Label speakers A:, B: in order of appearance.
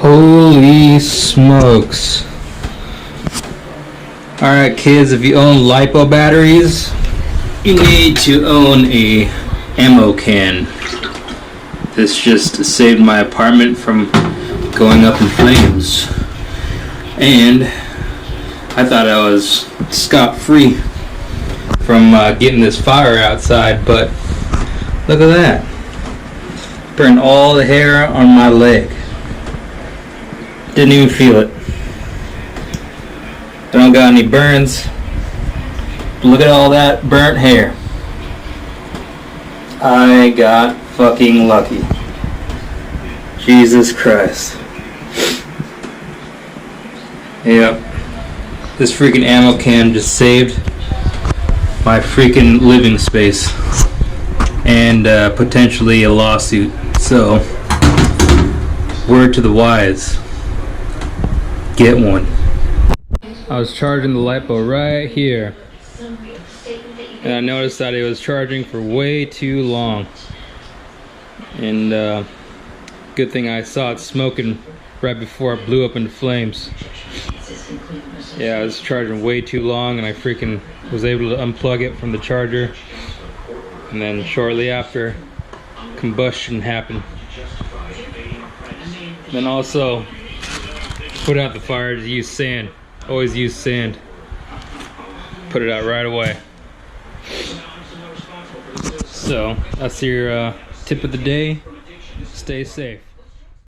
A: Holy smokes. Alright kids, if you own Lipo batteries, you need to own a ammo can. This just saved my apartment from going up in flames. And I thought I was scot-free from getting this fire outside, but look at that. Burned all the hair on my leg. Didn't even feel it. I don't got any burns. Look at all that burnt hair. I got fucking lucky. Jesus Christ. Yep. This freaking ammo can just saved my freaking living space. And potentially a lawsuit. So, word to the wise. Get one. I was charging the Lipo right here. And I noticed that it was charging for way too long. And good thing I saw it smoking right before it blew up into flames. Yeah, I was charging way too long and I freaking was able to unplug it from the charger. And then shortly after, combustion happened. Then also, put out the fire to use sand. Always use sand. Put it out right away. So, that's your tip of the day. Stay safe.